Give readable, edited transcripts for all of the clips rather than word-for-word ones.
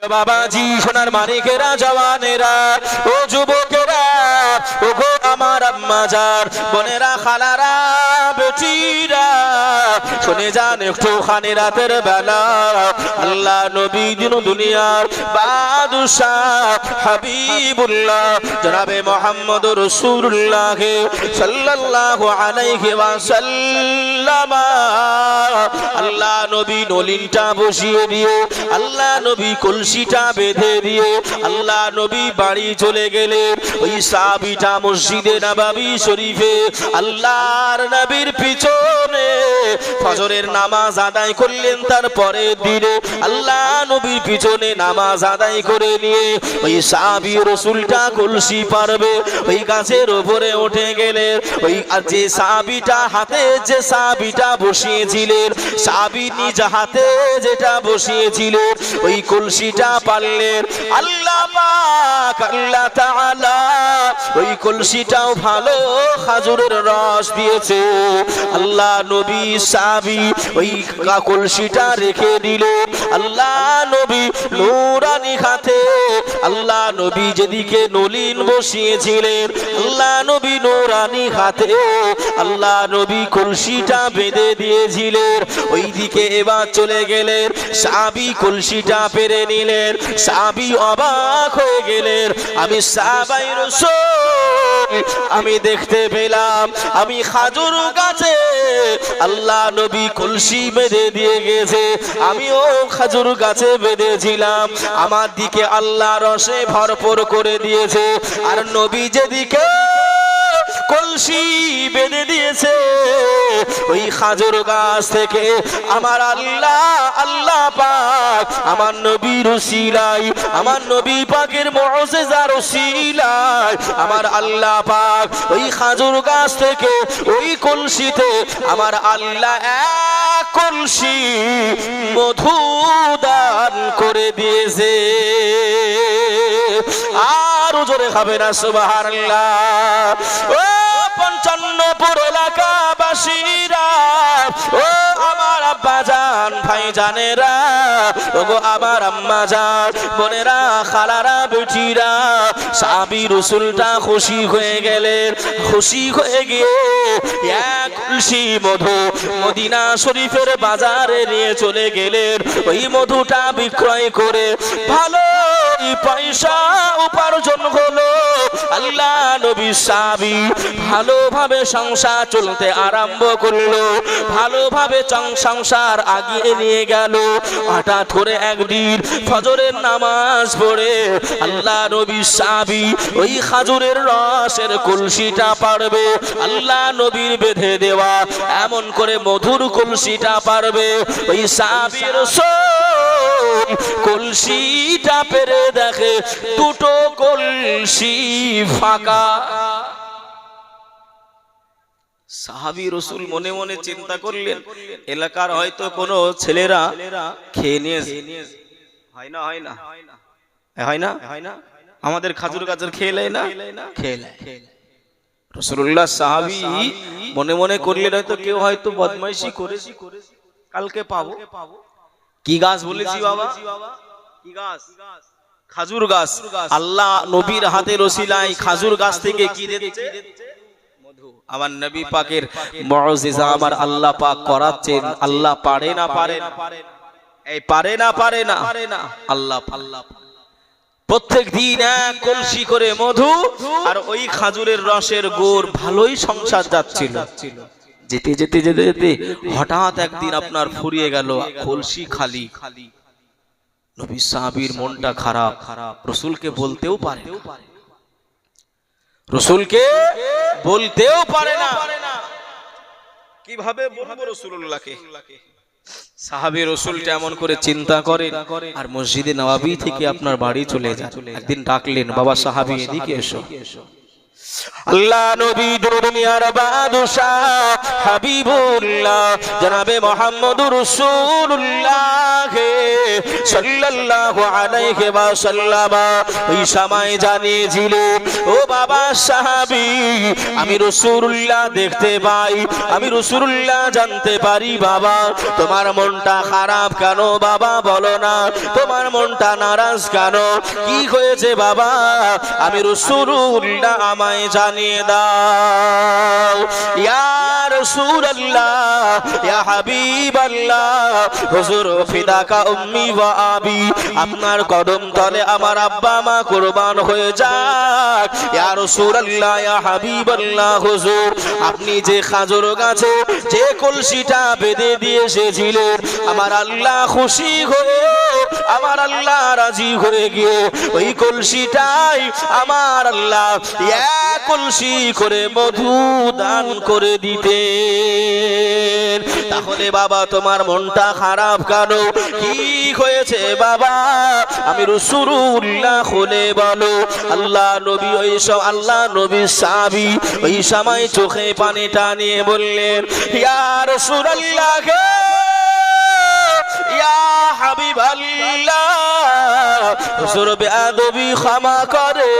বাবাজি সোনার মানিকেরা জওয়ানেরা ও যুবকেরা ও গো আমার আম্মাজার বোনেরা খালারা বেটিরা শুনে যান একটুখানি রাতের বেলা আল্লাহ নবী দিন দুনিয়ার বাদশাহ হাবিবুল্লাহ জনাবে মুহাম্মদ রাসূলুল্লাহ সাল্লাল্লাহু আলাইহি ওয়াসাল্লাম আল্লাহ নবী নলিনটা বসিয়ে দিয়ে আল্লাহ নবী কলসিটা বেঁধে দিয়ে আল্লাহ নবী বাড়ি চলে গেলেন ওই সাহাবীটা মসজিদে নববী শরীফে আল্লাহর নবীর পিছনে ফজরের নামাজ আদায় করলেন তারপরে দিনে আল্লাহ নবীর পিছনে নামাজ আদায় করে নিয়ে ওই সাহাবী রাসূলটা কলসি পারবে ওই গাছের উপরে উঠে গেলেন ওই যে সাহাবীটা হাতে যে সাহাবীটা বসিয়েছিলেন সাহাবী নিজ হাতে যেটা বসিয়েছিলেন ওই কলসিটা পারলেন আল্লাহ পাক আল্লাহ তাআলা ওই কলসিটাও ভালো খেজুরের রস দিয়েছে আল্লাহ নবী সাহাবী ওই কলসিটা রেখে দিলেন আল্লাহ নবী নূরানি হাতে আল্লাহ নবী যেদিকে নলিন বসিয়েছিলেন আল্লাহ নবী নূরানি হাতে আল্লাহ নবী কলসিটা বেঁধে দিয়েছিলেন ওই দিকে এবার চলে গেলেন সাহাবী কলসিটা পেরে নিলেন সাহাবী অবাক হয়ে গেলেন আমি সাহাবায়ে রাসূল আমি দেখতে পেলাম আমি খেজুর গাছে আল্লাহ নবী কলসি বেঁধে দিয়ে গেছে আমিও খেজুর গাছে বেঁধেছিলাম আমার দিকে আল্লাহ রসে ভরপুর করে দিয়েছে আর নবী যেদিকে কলসি বেঁধে দিয়েছে ওই খেজুর গাছ থেকে আমার আল্লাহ পাক আমার নবীর উসিলায় আমার নবী পাকের মুজিজার উসিলায় আমার আল্লাহ পাক ওই খেজুর গাছ থেকে ওই কলসিতে আমার আল্লাহ এক কলসি মধু দান করে দিয়েছে আর জোরে খাবে না সুবহানাল্লাহ ও 55 এলাকাবাসীরা ও আমার আব্বাজান ভাইজানেরা ওগো আমার আম্মাজান বোনেরা খালারা বেটিরা সাহাবী রাসূলটা খুশি হয়ে গেলেন খুশি হয়ে গিয়ে এক কলসি মধু মদিনা শরীফের বাজারে নিয়ে চলে গেলেন ওই মধুটা বিক্রয় করে ভালো পয়সা উপার্জন হলো আল্লাহ নবী সাহাবী ভালোভাবে সংসার চলতে আরম্ভ করলো ভালোভাবে সংসার আগিয়ে নিয়ে গেল হঠাৎ করে একদিন ফজরের নামাজ পড়ে আল্লাহ নবী সাহাবী ওই খেজুরের রসের কলসিটা পারবে আল্লাহ নবীর বেঁধে দেওয়া এমন করে মধুর কলসিটা পারবে ওই সাহাবী রাসূল কলসিটা পেরে দেখে দুটো কলসি ফাঁকা সাহাবী রাসূল মনে মনে চিন্তা করলেন এলাকার হয়তো কোনো ছেলেরা খেয়ে নিয়েছে হয় না আমাদের খেজুর গাছের খেয়ে না রাসূলুল্লাহ সাহাবী মনে মনে করলেন হয়তো কেউ হয়তো বদমাইশি করেছে কালকে পাবো কি গাছ বলেছি বাবা কি গাছ খেজুর গাছ আল্লাহ নবীর হাতে রসিলায় খেজুর গাছ থেকে কি দিচ্ছে মধু আমার নবী পাকের মুজিজা আমার আল্লাহ পাক করাচ্ছেন আল্লাহ পারে না এই পারে না আল্লাহ প্রত্যেক দিন এক কলসি করে মধু আর ওই খেজুরের রসের গুড় ভালোই সংসার যাচ্ছিল যেতে যেতে যেতে যেতে হঠাৎ একদিন আপনার ফুরিয়ে গেল কলসি খালি নবী সাহাবীর মনটা খারাপ রাসূলকে বলতেও পারে না কিভাবে বলবো রাসূলুল্লাহকে সাহাবী রাসূলটা এমন করে চিন্তা করে আর মসজিদে নববী থেকে আপনার বাড়ি চলে যায় একদিন ডাকলেন বাবা সাহাবী এদিকে এসো আল্লাহ নবী দুনিয়ার বাদশাহ হাবিবুল্লাহ জনাবে মুহাম্মদুর রাসূলুল্লাহ সাল্লাল্লাহু আলাইহি ওয়াসাল্লাম ওই সময় জানিয়েছিলেন, ও বাবা সাহাবী, আমি রাসূলুল্লাহ দেখতে পাই, আমি রাসূলুল্লাহ জানতে পারি। বাবা তোমার মনটা খারাপ কেন বাবা বলো না, তোমার মনটা নারাজ কেন, কি হয়েছে বাবা? আমি রাসূলুল্লাহ আমায় জানিয়ে দাও। ইয়া রাসূলুল্লাহ, ইয়া হাবিবাল্লাহ, হুজুর ফিদাকা উম্মি ওয়া আবি, আপনার কদম তলে আমার আব্বা মা কুরবান হয়ে যাক। ইয়া রাসূলুল্লাহ, ইয়া হাবিবাল্লাহ, হুজুর আপনি যে খাজুর গাছে যে কলসিটা বেঁধে দিয়ে এসেছিলেন, আমার আল্লাহ খুশি হয়ে, আমার আল্লাহ রাজি হয়ে গিয়ে ওই কলসিটাই আমার আল্লাহ এক কলসি করে মধু দান করে দিতেন। তাহলে বাবা তোমার মনটা খারাপ কেন, কি হয়েছে বাবা? আমি রাসূলুল্লাহ খুলে বলো। আল্লাহ নবী ওই সব আল্লাহ নবী সাহাবী ওই সময় চোখে পানিটা নিয়ে বললেন, ইয়া রাসূলুল্লাহ, ইয়া হাবিবাল্লাহ, হুজুর বেয়াদবি ক্ষমা করে,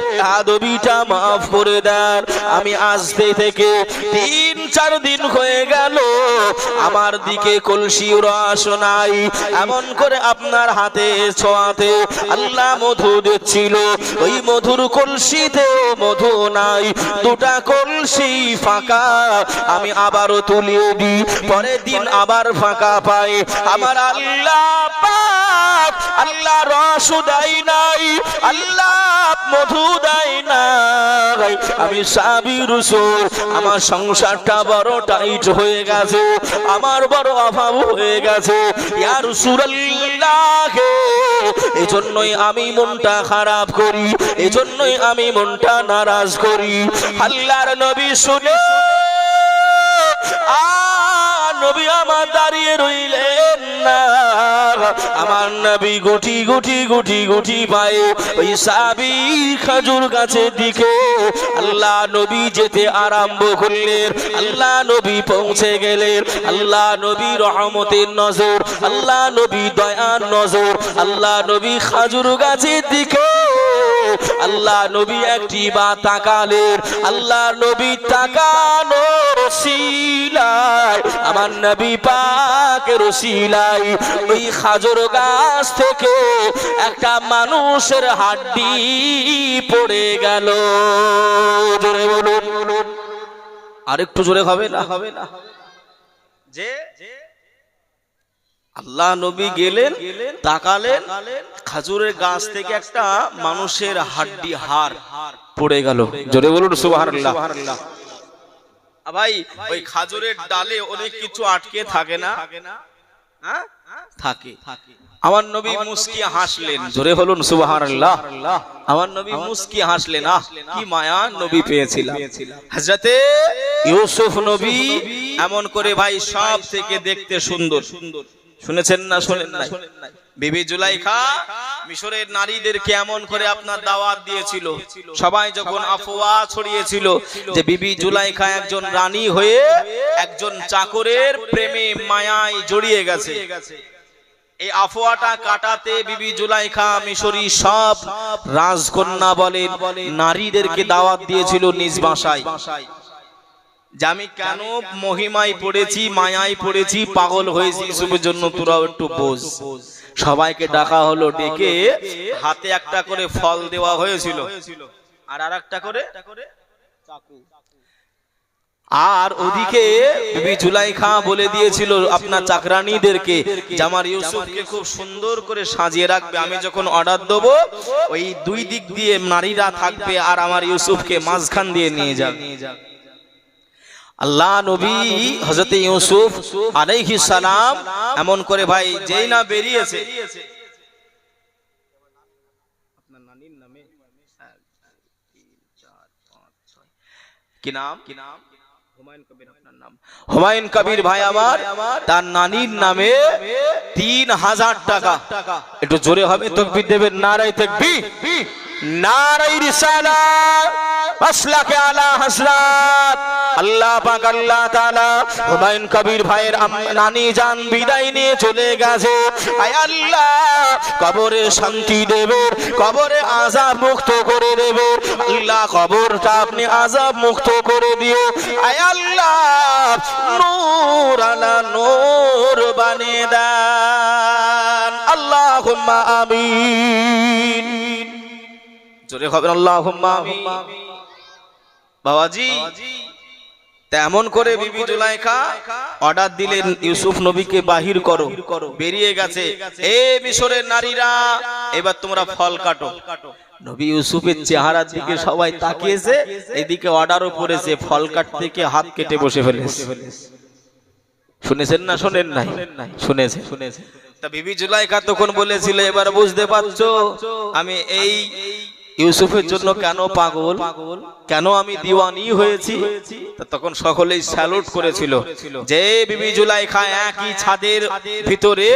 বেয়াদবিটা মাফ করে দেন। আমি আজ থেকে 3-4 দিন হয়ে গেল আমার দিকে কলসি রস নাই, এমন করে আপনার হাতে ছোঁয়াতে আল্লাহ মধু দিচ্ছিল, ওই মধুর কলসিতে মধু নাই, 2টা কলসি ফাঁকা। আমি আবারও তুলিয়ে দিই, পরের দিন আবার ফাঁকা পাই। আমার আল্লাহ পাক আল্লাহ রস দেয় নাই, আল্লাহ মধু দেয় নাই। আমি সাহাবী রাসূল, আমার সংসারটা বড় টাইট হয়ে গেছে, আমার বড় অভাব হয়ে গেছে। ইয়া রাসূলুল্লাহ, এজন্যই আমি মনটা খারাপ করি, এজন্যই আমি মনটা নারাজ করি। আল্লাহর নবী শুনে নবী আমার দাঁড়িয়ে রইলেন না, আমার নবী গুটি গুটি গুটি গুটি পায়ে ওই সাহাবী খাজুর গাছের দিকে আল্লাহ নবী যেতে আরম্ভ করলেন। আল্লাহ নবী পৌঁছে গেলেন, আল্লাহ নবী রহমতের নজর, আল্লাহ নবী দয়ার নজর, আল্লাহ নবী খাজুর গাছের দিকে আল্লাহ নবী একটি বা তাকালেন। আল্লাহ নবী তাকানো রসিলায়, আমার নবী পাকের রসিলায় ওই খাজুর গাছ থেকে একটা মানুষের হাড্ডি পড়ে গেল। জোরে বলুন, আরেকটু জোরে হবে না? হবে না? যে আল্লাহ নবী গেলেন, তাকালেন, খাজুরের গাছ থেকে একটা মানুষের হাড্ডি হাড় পড়ে গেল। জোরে বলুন সুবহানাল্লাহ। ভাই ওই খাজুরের ডালে অনেক কিছু আটকে থাকে না? হ্যাঁ থাকে। আমার নবী মুস্কি হাসলেন। জোরে বলুন সুবহানাল্লাহ। আমার নবী মুস্কি হাসলেন। আহ কি মায়া নবী পেয়েছিলাম। হযরতে ইউসুফ নবী এমন করে ভাই সব থেকে দেখতে সুন্দর। শুনেছেন না? শোনেন না? বিবি জুলাইখা মিশরের নারীদেরকে এমন করে আপনার দাওয়াত দিয়েছিল, সবাই যখন আফওয়া ছড়িয়েছিল যে বিবি জুলাইখা একজন রানী হয়ে একজন চাকরের প্রেমে মায়ায় জড়িয়ে গেছে, এই আফওয়াটা কাটাতে বিবি জুলাইখা মিশরি সব রাজকন্যা বলেন নারীদেরকে দাওয়াত দিয়েছিল নিজ ভাষায় যে আমি কেন মহিমায় পড়েছি, মায়ায় পড়েছি, পাগল হয়েছি ইউসুফের জন্য, তোরাও একটু বোঝ। সবাইকে ডাকা হলো, ডেকে হাতে একটা করে ফল দেওয়া হয়েছিল আর আরেকটা করে চাকু। আর ওদিকে বিবি জুলাইখা বলে দিয়েছিল আপনার চাকরানীদেরকে যে আমার ইউসুফকে খুব সুন্দর করে সাজিয়ে রাখবে, আমি যখন অর্ডার দেবো ওই 2 দিক দিয়ে নারীরা থাকবে আর আমার ইউসুফকে মাঝখান দিয়ে নিয়ে যাবে। আল্লাহ নবী হযরত ইউসুফ আলাইহিস সালাম এমন করে ভাই যেই না বেরিয়েছে, আপনার নানির নামে কি নাম? হুমায়ুন কবির। আপনার নাম হুমায়ুন কবির ভাই আমার, তার নানির নামে 3000 টাকা। একটু জোরে হবে তাকবীর দেবেন, নারায়ে তাকবীর, নারায়ে রিসালাত। মাসলাকে আলা হাসরাত আল্লাহ পাক আল্লাহ তাআলা হুমায়ুন কবির ভাইয়ের নানি জান বিদায় নিয়ে চলে গেছে। আয় আল্লাহ কবরে শান্তি দেবে, কবরে আযাব মুক্ত করে দেবে। আল্লাহ কবরটা আপনি আযাব মুক্ত করে দিও। আয় আল্লাহ নূর আলা নূর বানিয়ে দেন। আল্লাহুম্মা আমিন। জোরে হবে আল্লাহুম্মা আমিন। বাবাজি তেমন করে বিবি জুলাইখা অর্ডার দিলেন ইউসুফ নবীকে বাহির করো। বেরিয়ে গেছে, এ মিশরের নারীরা এবার তোমরা ফল কাটো। নবী ইউসুফের চেহারার দিকে সবাই তাকিয়েছে, এদিকে অর্ডারও পড়েছে, ফল কাটতে গিয়ে হাত কেটে বসে ফেলেছে। শুনেছেন না শোনেন নাই? শুনেছে। তা বিবি জুলাইখা তখন বলেছিল, এবার বুঝতে পারছো আমি এই ইউসুফের জন্য কেন পাগল, কেন আমি দিওয়ানি হয়েছি। তখন সকলেই স্যালুট করেছিল যে বিবি জুলাইখা একই ছাদের ভিতরে,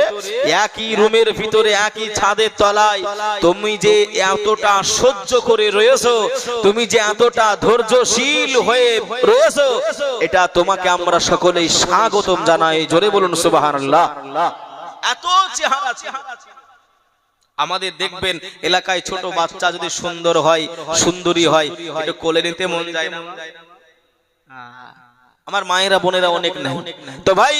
একই রুমের ভিতরে, একই ছাদের তলায় তুমি যে এতটা সহ্য করে রয়েছো, তুমি যে এতটা ধৈর্যশীল হয়ে রয়েছো, এটা তোমাকে আমরা সকলেই স্বাগতম জানাই। জোরে বলুন সুবহানাল্লাহ। এত চেহারা আমাদের দেখবেন এলাকায় ছোট বাচ্চা যদি সুন্দর হয়, সুন্দরী হয়, একটু কোলে নিতে মন যায় না? আমার মায়েরা বোনেরা অনেক নাই। তো ভাই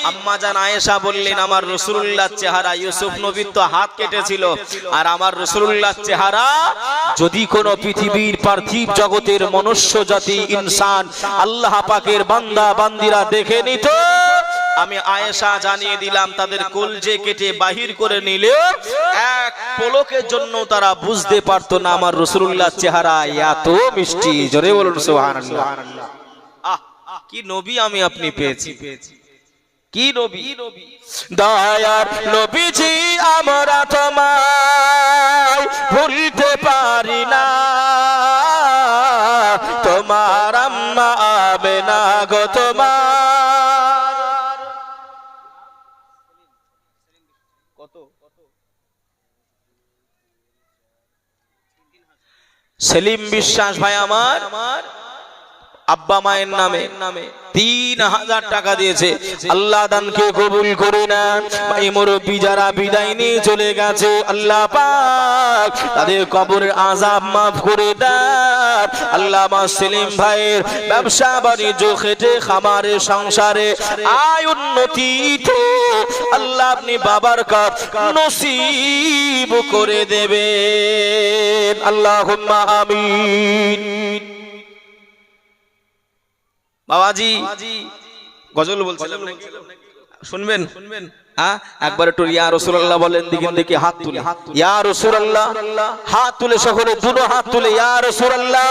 আম্মা জান আয়েশা বললেন, আমার রাসূলুল্লাহর চেহারা, ইউসুফ নবীর তো হাত কেটেছিল, আর আমার রাসূলুল্লাহর চেহারা যদি কোন পৃথিবীর পার্থিব জগতের মনুষ্য জাতি, ইনসান, আল্লাহ পাকের বান্দা বান্দিরা দেখে নিত, আমি আয়েশা জানিয়ে দিলাম তাদের কলজে কেটে বাহির করে নিলে এক পলকের জন্য তারা বুঝতে পারতো না আমার রাসূলুল্লাহর চেহারা এত মিষ্টি। জোরে বলুন সুবহানাল্লাহ। কি নবী আমি আপনি পেয়েছি, কি নবী, দয়ার নবীজি আমরা তোমায় ভুলতে পারি না, তোমার আম্মা আমেনা গো তোমার। সেলিম বিশ্বাস ভাই আমার আব্বা মায়ের নামে 3000 টাকা দিয়েছে। আল্লাহ দানকে কবুল করে না। ভাই মুরব্বি যারা বিদায় নিয়ে চলে গেছে, আল্লাহ পাক তাদের কবরের আযাব মাফ করে দেন। আল্লাহ মা সেলিম ভাইয়ের ব্যবসা বাণিজ্য, খেটে খামারে সংসারে আয় উন্নতিতে আল্লাহ আপনি বাবার কাছ নসিব করে দেবেন। আল্লাহুম্মা আমিন। বাবাজি গজল বলছিলাম, শুনবেন? হ্যাঁ, একবার একটু ইয়া রাসূলুল্লাহ বলেন দেখি হাত তুলে, ইয়া রাসূলুল্লাহ, হাত তুলে সকলে দুটো হাত তুলে ইয়া রাসূলুল্লাহ।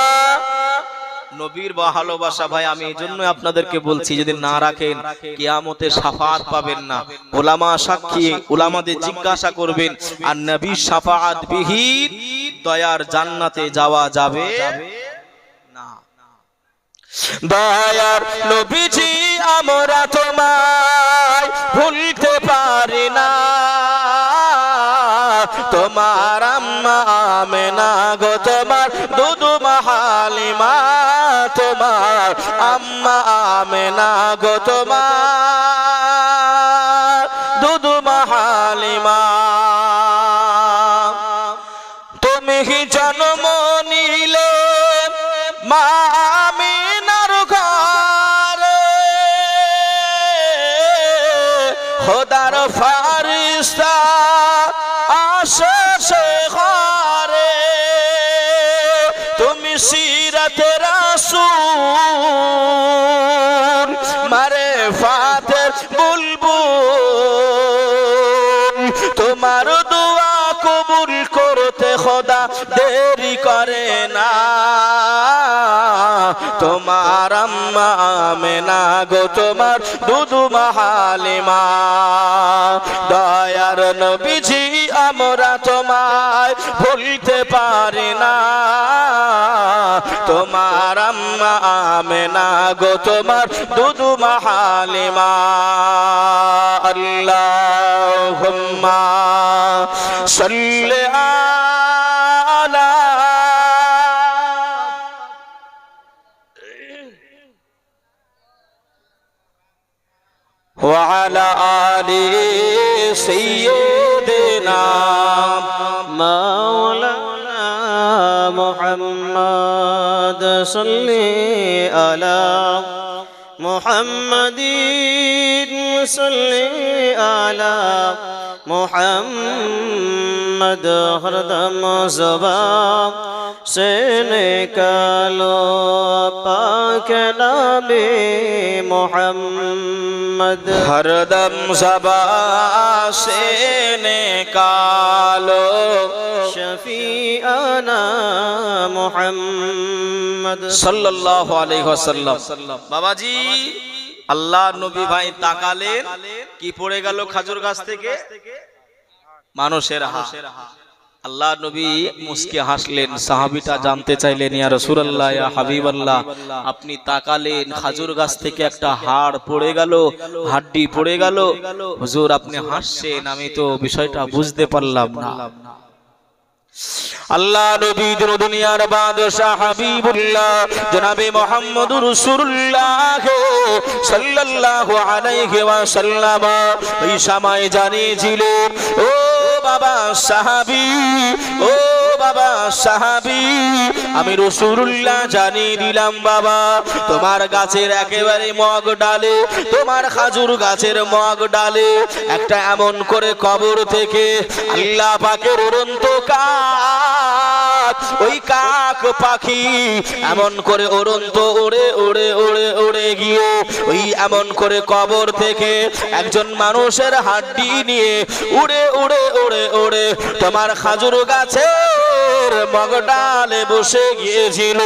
নবীর ভালোবাসা ভাই আমি এইজন্য আপনাদেরকে বলছি, যদি না রাখেন কিয়ামতে শাফাআত পাবেন না। উলামা সাক্ষী, উলামাদের জিজ্ঞাসা করবেন, আর নবী শাফাআত বিহীন দয়ার জান্নাতে যাওয়া যাবে না। দয়ার নবীজি আমরা তোমায় ভুলতে পারি না, তোমার আম্মা আমেনা গো তোমার দুধু হালিমা, তোমার আম্মা আমেনা গো তোমার দুধু হালিমা। তুমি জন্ম নিলে মা খোদার ফারিস্তা আসে ঘরে, তুমি সিরাতে রাসূল মারে ফাতের বুলবুল, তোমার দোয়া কবুল করতে খোদা দেরি করে না, তোমার আম্মা আমেনা গো তোমার দুধু হালিমা। দয়ার নবীজি আমরা তোমায় ভুলতে পারি না, তোমার আম্মা আমেনা গো তোমার দুধু হালিমা। আল্লাহুম্মা সাল্লি আলা وعلى آل سيدنا مولانا محمد صل على محمد صل على محمد हरदम ज़बान से निकालो पाक नबी मोहम्मद हरदम ज़बान से निकालो शफीआना मोहम्मद सल्लल्लाहु अलैहि वसल्लम। বাবাজি আল্লাহ নবী ভাই তাকালেন, কি পড়ে গেল খাজুর গাছ থেকে? মানুষের হাত। আল্লাহ নবী মুস্কি হাসলেন। সাহাবীটা জানতে চাইলেন, ইয়া রাসূলুল্লাহ, ইয়া হাবিবাল্লাহ, আপনি তাকালেন, খাজুর গাছ থেকে একটা হাড় পড়ে গেল, হাড্ডি পড়ে গেল, হুজুর আপনি হাসছেন, আমি তো বিষয়টা বুঝতে পারলাম না। আল্লাহ নবী দুনিয়ার বাদশাহ হাবিবুল্লাহ জনাবে মুহাম্মদুর রাসূলুল্লাহ সাল্লাল্লাহু আলাইহি ওয়াসাল্লাম এই সময় জানিয়েছিলেন, ও বাবা সাহাবী, ও বাবা সাহাবী, আমি রাসূলুল্লাহ জানিয়ে দিলাম বাবা, তোমার গাছের একেবারে মগ ডালে, তোমার খাজুর গাছের মগ ডালে একটা এমন করে কবর থেকে আল্লাহ পাকের উড়ন্ত কাক, ওই কাক পাখি এমন করে উড়ন্ত উড়ে উড়ে উড়ে উড়ে গিয়ে ওই এমন করে কবর থেকে একজন মানুষের হাড্ডি নিয়ে উড়ে উড়ে উড়ে উড়ে তোমার খাজুর গাছের মগ ডালে বসে গিয়েছিল।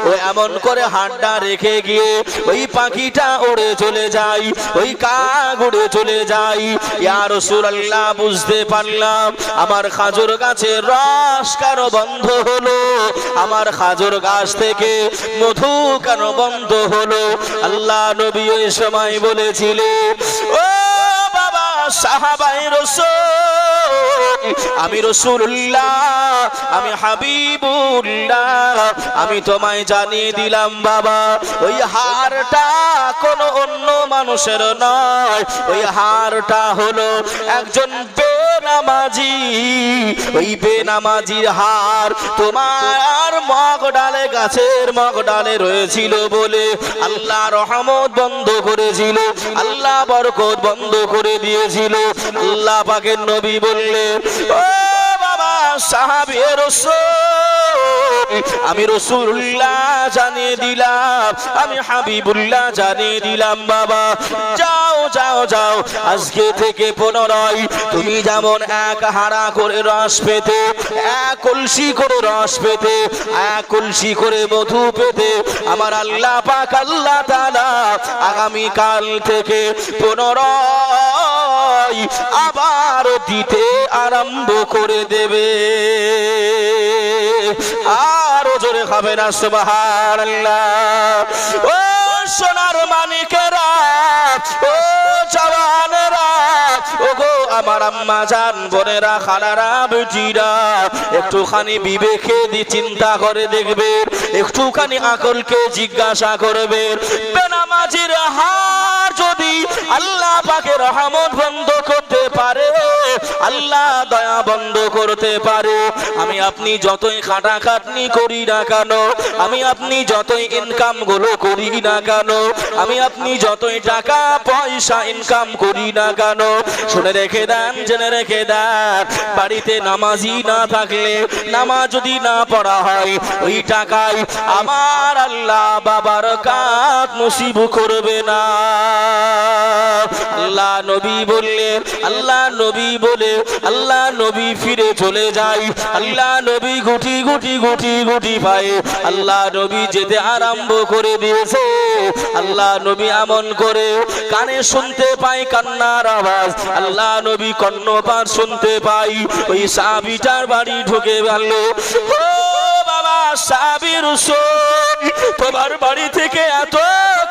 ও এমন করে হাড্ডা রেখে গিয়ে ওই পাখিটা উড়ে চলে যায়, ওই কাক উড়ে চলে যায়। ইয়া রাসূলুল্লাহ, বুঝতে পারলাম আমার খাজুর গাছের রস কেন বন্ধ হলো, আমার খাজুর গাছ থেকে মধু কেন বন্ধ হলো। আল্লাহ নবী ওই সময় বলেছিলেন, ও বাবা সাহাবায়ে রাসূল, আমি রাসূলুল্লাহ, আমি হাবিবুল্লাহ, আমি তোমায় জানিয়ে দিলাম বাবা, ওই হাড়টা কোনো অন্য মানুষের নয়, ওই হাড়টা হলো একজন বেনামাজি, ওই বেনামাজির হাড় তোমার মগ ডালে, গাছের মগ ডালে রয়েছিল বলে আল্লাহ রহমত বন্ধ করেছিল, আল্লাহ বরকত বন্ধ করে দিয়েছিল। আল্লাহ পাকের নবী বললেন, ও বাবা সাহাবী রাসূল, আমি রাসূলুল্লাহ জানিয়ে দিলাম, আমি হাবিবুল্লাহ জানিয়ে দিলাম বাবা, যাও যাও যাও, আজকে থেকে পুনরায় তুমি যেমন এক হাড়া করে রস পেতে, এক কলসি করে রস পেতে, এক কলসি করে মধু পেতে, আমার আল্লাহ পাক আল্লাহ তাআলা আগামী কাল থেকে পুনরায় আবার দিতে আরম্ভ করে দেবে। আর জোরে হবে না সুবহানাল্লাহ। ও সোনার মানিকেরা, ও জওয়ানেরা, ও গো আমার আম্মা জান, বোনেরা, খালারা, বেটিরা, একটুখানি বিবেকে দিয়ে চিন্তা করে দেখবেন, একটুখানি আকলকে জিজ্ঞাসা করবেন, বেনামাজির হার যদি আল্লাহ পাকের রহমত বন্ধ করতে পারে, আল্লাহ দয়া বন্ধ করতে পারে, আমি আপনি যতই খাটাখাটনি করি না কেন, আমি আপনি যতই ইনকাম গুলো করি না কেন, আমি আপনি যতই টাকা পয়সা ইনকাম করি না কেন, শুনে রেখে দেন, জেনে রেখে দেন, বাড়িতে নামাজি না থাকলে, নামাজ যদি না পড়া হয়, ওই টাকায় আমার আল্লাহ বাবার কাজ নসিব করবে না। আল্লাহ নবী বললেন, আল্লাহ নবী বলে আল্লাহ নবী ফিরে চলে যায়, আল্লাহ নবী গুটি গুটি গুটি গুটি পায়ে আল্লাহ নবী যেতে আরম্ভ করে দিয়েছে। আল্লাহ নবী এমন করে কানে শুনতে পায় কান্নার আওয়াজ, আল্লাহ নবী কর্ণপাত শুনতে পাই, ওই সাহাবীটার বাড়ি ঢুকে গেল। ও বাবা সাহাবী রাসূল, তোমার বাড়ি থেকে এত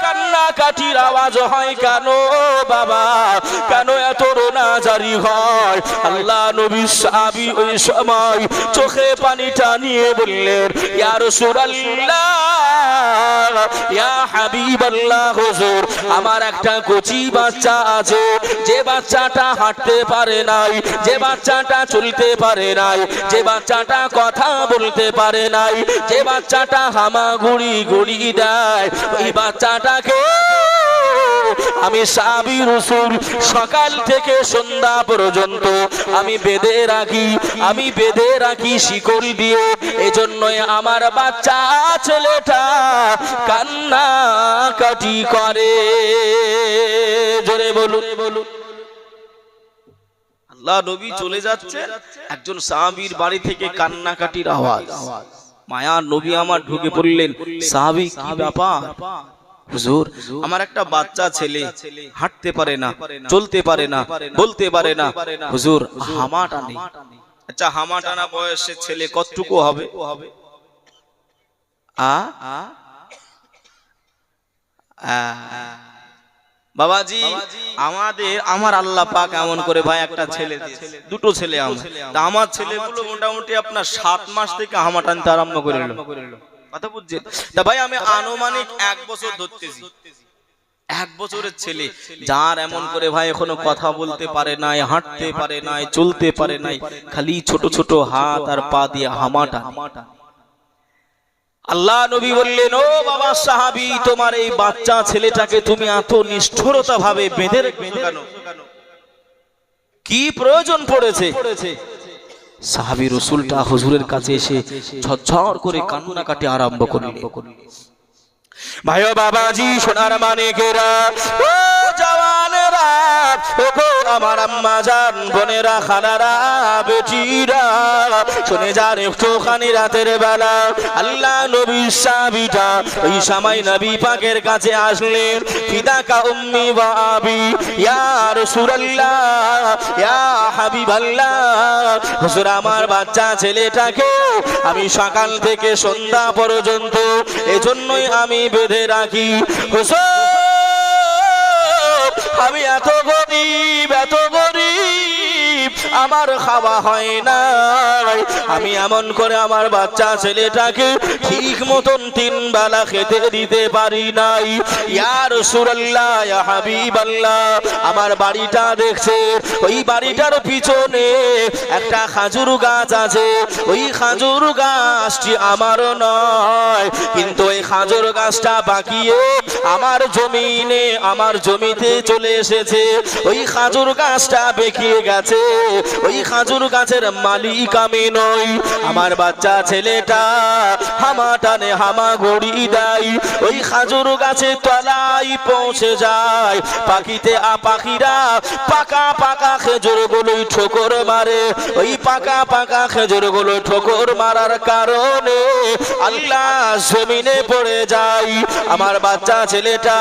কান্নাকাটির আওয়াজ হয় কেন বাবা, কেন এত রোনা জারি হয়? আল্লাহ নবী সাহাবী ওই সময় চোখে পানিটা নিয়ে বললেন, ইয়া রাসূলুল্লাহ, ইয়া হাবিবাল্লাহ হুজুর, আমার একটা কচি বাচ্চা আছে, যে বাচ্চাটা হাঁটতে পারে নাই, যে বাচ্চাটা চলতে পারে নাই, যে বাচ্চাটা কথা বলতে পারে নাই, যে বাচ্চাটা হামাগুড়ি গুড়ি দেয়, ওই বাচ্চাটাকে আমি সাহাবী রাসূল সকাল থেকে সন্ধ্যা পর্যন্ত আমি বেঁধে রাখি, আমি বেঁধে রাখি শিকল দিয়ে। এজন্যই আমার বাচ্চা ছেলেটা কান্না কাটি করে। জোরে বলুন বলুন। আল্লাহ নবী চলে যাচ্ছে, একজন সাহাবীর বাড়ি থেকে কান্নাকাটির আওয়াজ। মায়ার নবী আমার ঢুকে পড়লেন। সাহাবী, কি ব্যাপার? হুজুর, আমার একটা বাচ্চা ছেলে হাঁটতে পারে না, চলতে পারে না, বলতে পারে না। হুজুর, হামা টানে। আচ্ছা, হামা টানা বয়সের ছেলে কতটুকু হবে? বাবাজি, আমার আল্লাহ পাক এমন করে ভাই একটা ছেলে দিয়েছে, দুটো ছেলে আমার ছেলেগুলো মোটামুটি আপনার 7 মাস থেকে হামা টানতে আরম্ভ করে নিল। কথা বুঝছেন? তা ভাই আমি আনুমানিক 1 বছর ধরতেছি, 1 বছরের ছেলে যার এমন করে ভাই এখনো কথা বলতে পারে নাই, হাঁটতে পারে নাই, চলতে পারে নাই, খালি ছোট ছোট হাত আর পা দিয়ে হামাটা। আল্লাহ নবী বললেন, ও বাবা সাহাবী, তোমার এই বাচ্চা ছেলেটাকে তুমি এত নিষ্ঠুরতা ভাবে বেঁধে রেখেছো কেন? কি প্রয়োজন পড়েছে? সাহাবী রাসূলটা হুজুরের কাছে এসে ঝরঝর করে কান্নাকাটি আরম্ভ করলেন। ভাই ও বাবাজি, সোনার মানিকেরা, ও জওয়ানেরা, ও গো আমার আম্মা জান, বোনেরা, খালারা, বেটিরা, শুনে যান একটুখানি রাতের বেলা আল্লাহ নবীর সাহাবীটা ওই সময় নবী পাকের কাছে আসলেন। ফিদাকা উম্মি ওয়া আবি ইয়া রাসূলুল্লাহ ইয়া হাবিবাল্লাহ, হুজুর আমার বাচ্চা ছেলেটাকে আমি সকাল থেকে সন্ধ্যা পর্যন্ত এজন্যই আমি বেঁধে রাখি। হুজুর, আমি এত গরিব, এত গরিব, আমার খাওয়া হয় না, আমি এমন করে আমার বাচ্চা ছেলেটাকে ঠিক মতন 3 বেলা খেতে দিতে পারি নাই। ইয়া রাসূলুল্লাহ ইয়া হাবিবাল্লাহ, আমার বাড়িটা দেখছে, ওই বাড়িটার পিছনে একটা খাজুর গাছ আছে, ওই খাজুর গাছটি আমার নয়, কিন্তু ওই খাজুর গাছটা বাকিয়ে আমার জমিনে, আমার জমিতে চলে এসেছে। ওই খাজুর গাছটা বেঁকিয়ে গেছে, ওই খাজুর গাছের মালিক আমি নই। আমার বাচ্চা ছেলেটা হামা টানে, হামা গড়ি দেয়, ওই খাজুর গাছের তলায় পৌঁছে যায়। পাখিরা পাকা পাকা খেজুর গুলো ঠোকর মারে, ওই পাকা পাকা খেজুর গুলো ঠোকর মারার কারণে আল্লাহ জমিনে পড়ে যায়। আমার বাচ্চা ছেলেটা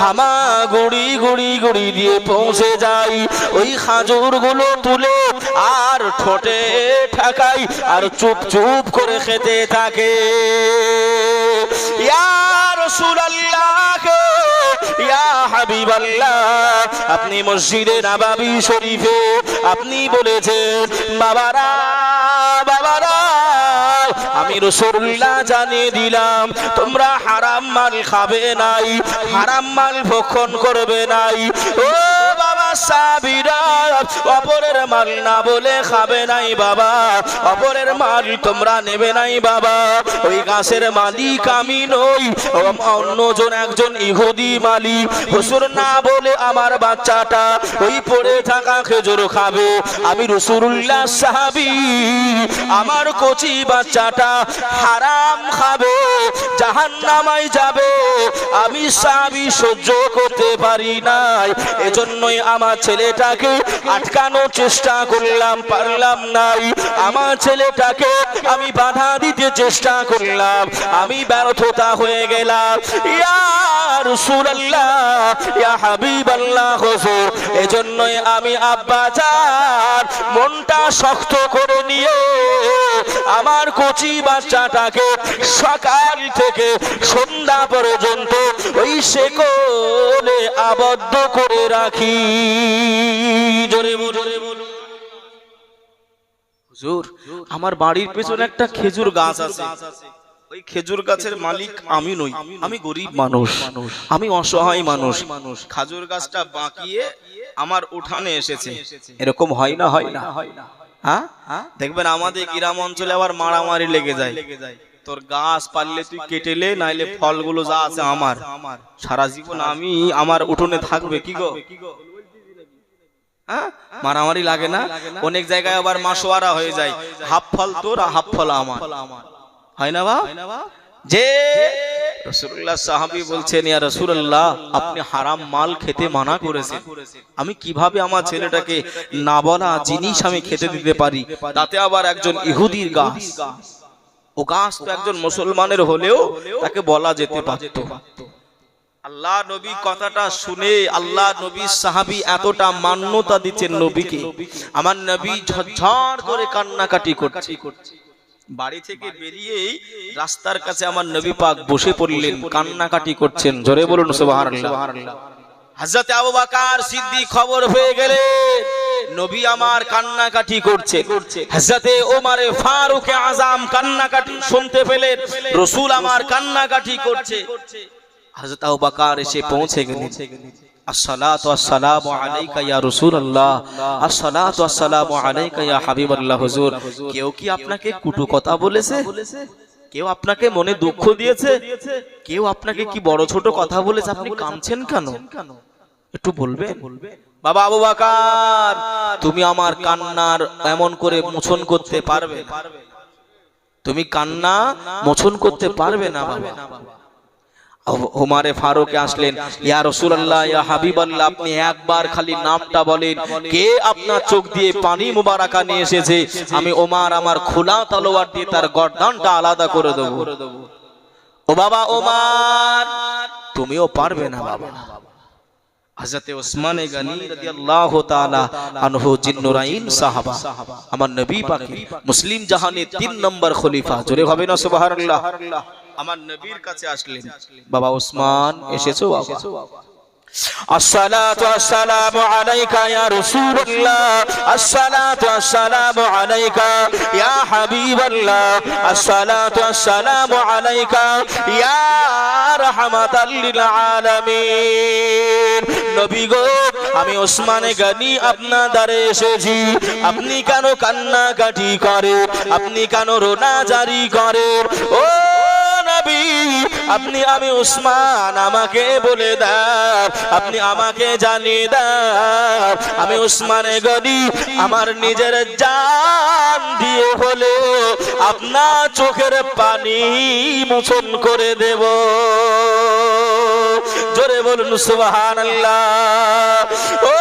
হামা গুড়ি গুড়ি গুড়ি দিয়ে পৌঁছে যায়, ওই খাজুর গুলো তুলে আর ঠোঁটে ঠাকাই আর চুপ চুপ করে খেতে থাকে। ইয়া রাসূলুল্লাহ ইয়া হাবিবাল্লাহ, আপনি মসজিদে নববী শরীফে আপনি বলেছেন, বাবারা বাবারা, আমি রাসূলুল্লাহ জানিয়ে দিলাম তোমরা হারাম মাল খাবে নাই, হারাম মাল ভক্ষণ করবে নাই। ও বাবা সাহাবীরা, অপরের মাল না বলে খাবে নাই বাবা, অপরের মাল তোমরা নেবে নাই বাবা। ওই গাছের মালিক আমি নই, অন্যজন একজন ইহুদি মালিক। হুজুর না বলে আমার বাচ্চাটা ওই পড়ে থাকা খেজুর খাবে, আমি রাসূলুল্লাহ সাহাবী, আমার কচি বাচ্চাটা হারাম খাবে, জাহান্নামায় যাবে, আমি সাহাবী সহ্য করতে পারি নাই। এজন্যই আমার ছেলেটাকে আটকানোর চেষ্টা করলাম, পারলাম নাই। আমার ছেলেটাকে আমি বাধা দিতে চেষ্টা করলাম, আমি ব্যর্থতা হয়ে গেলাম। ইয়া রাসূলুল্লাহ ইয়া হাবিবাল্লাহ হুজুর, এজন্যই আমি আব্বাজান মনটা শক্ত করে নিয়ে আমার কচি বাচ্চাটাকে সকাল থেকে সন্ধ্যা পর্যন্ত ওই শেকলে আবদ্ধ করে রাখি। জোরে বলুন। হুজুর, আমার বাড়ির পেছনে একটা খেজুর গাছ আছে, ওই খেজুর গাছের মালিক আমি নই, আমি গরিব মানুষ, আমি অসহায় মানুষ। খেজুর গাছটা বাঁকিয়ে আমার উঠানে এসেছে, এরকম হয় না? হয় না? হ্যাঁ, দেখবেন আমাদের গ্রাম অঞ্চলে আবার মারামারি লেগে যায়। তোর গাছ পারলে তুই কেটেলে, নাইলে ফলগুলো যা আছে আমার, সারা জীবন আমি আমার উঠোনে থাকবে কি গো? হ্যাঁ, মারামারি লাগে না? অনেক জায়গায় আবার মাসোয়ারা হয়ে যায়, হাফ ফল তোর হাফ ফল আমার, হয় না বা? যে রাসূলুল্লাহ সাহাবী বলছেন, ইয়া রাসূলুল্লাহ আপনি হারাম মাল খেতে মানা করেছেন, আমি কিভাবে আমার ছেলেটাকে না বলা জিনিস আমি খেতে দিতে পারি? তাতে আবার একজন ইহুদির গাছ, ও গাছ তো একজন মুসলমানের হলেও তাকে বলা যেতে পারত। আল্লাহ নবী কথাটা শুনে আল্লাহ নবী সাহাবী এতটা মান্যতা দিচ্ছেন নবীকে, আমার নবী ঝরঝর করে কান্নাকাটি করছে। বাড়ি থেকে বেরিয়েই রাস্তার কাছে আমার নবী পাক বসে পড়লেন, কান্নাকাটি করছেন। জোরে বলুন সুবহানাল্লাহ। হযরত আবু বকর সিদ্দিক খবর পেয়ে গেলেন নবী আমার কান্নাকাটি করছে। হযরত ওমর ফারুক আযম কান্নাকাটি শুনতে পেলেন, রাসূল আমার কান্নাকাটি করছে। হযরত আবু বকর এসে পৌঁছে গেলেন। আসসালাতু আসসালামু আলাইকা ইয়া রাসূলুল্লাহ, আসসালাতু আসসালামু আলাইকা ইয়া হাবিবাল্লাহ। হুজুর, কেউ কি আপনাকে কটু কথা বলেছে? কেউ আপনাকে মনে দুঃখ দিয়েছে? কেউ আপনাকে কি বড় ছোট কথা বলেছে? আপনি কাঁদছেন কেন? একটু বলবেন? বাবা আবু বকর, তুমি আমার কান্নার এমন করে মোচন করতে পারবে না, তুমি কান্না মোচন করতে পারবে না বাবা। ওমর ফারুক আসলেন, ইয়া রাসূলুল্লাহ ইয়া হাবিবাল্লাহ আপনি একবার খালি নামটা বলেন, কে আপনার চোখ দিয়ে পানি মুবারাকা নিয়ে এসেছে, আমি ওমর আমার খোলা তলোয়ার দিয়ে তার গর্দানটা আলাদা করে দেব। ও বাবা ওমর, তুমিও পারবে না বাবা। হযরত ওসমান গনি রাদিয়াল্লাহু তাআলা আনহু জিন্নুরাইন সাহাবা, আমার নবী পাক মুসলিম জাহানের 3 নম্বর খলিফা, জোরে হবে না সুবহানাল্লাহ। আমার নবীর কাছে আসলেন, বাবা ওসমান এসেছো বাবা? আসসালাতু আসসালামু আলাইকা ইয়া রাসূলুল্লাহ, আসসালাতু আসসালামু আলাইকা ইয়া হাবিবাল্লাহ, আসসালাতু আসসালামু আলাইকা ইয়া রাহমাতাল লিল আলামিন। নবী গো, আমি ওসমান গনি আপনার দ্বারে এসেছি, আপনি কেন কান্নাকাটি করে, আপনি কেন রোনা জারি করে? ও নবী, আপনি আমি ওসমান আমাকে বলে দাও, আপনি আমাকে জানিয়ে দাও, আমি ওসমান গনি আমার নিজের জান দিয়ে হলে আপনার চোখের পানি মোচন করে দেব। জোরে বলুন সুবহানাল্লাহ। ও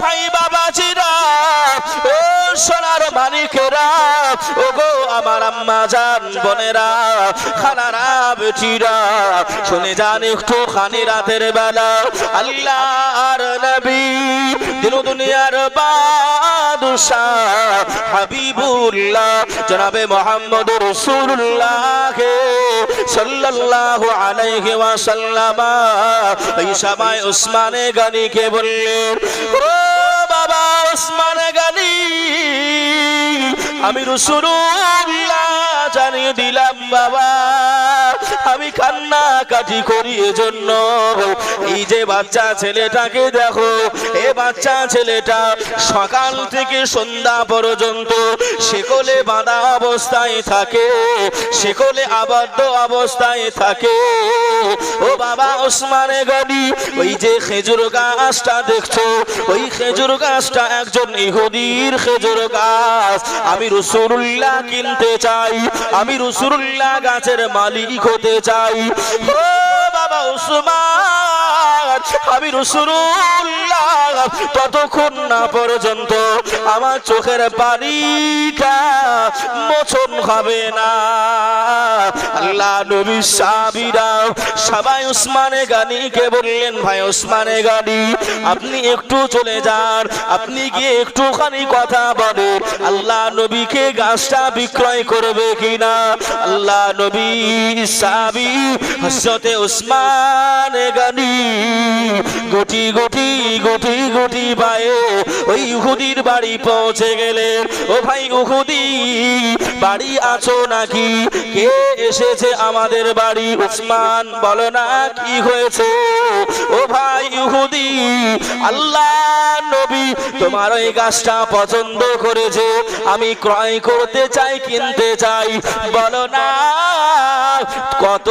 ভাই বাবাজিরা, ও সোনার মানিকেরা, ও গো আমার আম্মা জান বোনেরা, খালারা বেটিরা, শুনে যান একটু খানি রাতের বেলা আল্লাহর নবী দিন দুনিয়ার বাদশাহ হাবিবুল্লাহ জনাবে মুহাম্মদুর রাসূলুল্লাহ সাল্লাল্লাহু আলাইহি ওয়াসাল্লাম এই সময় ওসমান গনিকে বললেন, ও বাবা ওসমান গনি, আমি রাসূলুল্লাহ জানিয়ে দিলাম বাবা, আমি কান্নাকাটি করি এজন্য, এই যে বাচ্চা ছেলেটাকে দেখো, এই বাচ্চা ছেলেটা সকাল থেকে সন্ধ্যা পর্যন্ত শেকলে বাঁধা অবস্থায় থাকে, শেকলে আবদ্ধ অবস্থায় থাকে। ও বাবা ওসমান গনি, ওই যে খেজুর গাছটা দেখছো, ওই খেজুর গাছটা একজন ইহুদির খেজুর গাছ, আমি রাসূলুল্লাহ কিনতে চাই, আমি রাসূলুল্লাহ গাছের মালিক হতে চাই। ও বাবা ওসমান, আমি রাসূলুল্লাহ ততক্ষণ না পর্যন্ত আমার চোখের পানিটা মোচন হবে না। আল্লাহ নবী সাহাবীরা সবাই ওসমান গনিকে বললেন, ভাই ওসমান গনি আপনি একটু চলে যান, আপনি গিয়ে একটুখানি কথা বলেন, আল্লাহ নবীকে গাছটা বিক্রয় করবে কিনা। আল্লাহ নবী সাহাবী হযরত ওসমান গনি গুটি গুটি গুটি গুটি পায়ে ওই উহুদির বাড়ি পৌঁছে গেলেন। ও ভাই উহুদি বাড়ি আছো নাকি? কে এসেছে আমাদের বাড়ি? উসমান বলো না কি হয়েছে? ও ভাই ইহুদি, আল্লাহ নবী তোমার ওই গাছটা পছন্দ করেছে, আমি ক্রয় করতে চাই, কিনতে চাই, বলো না কত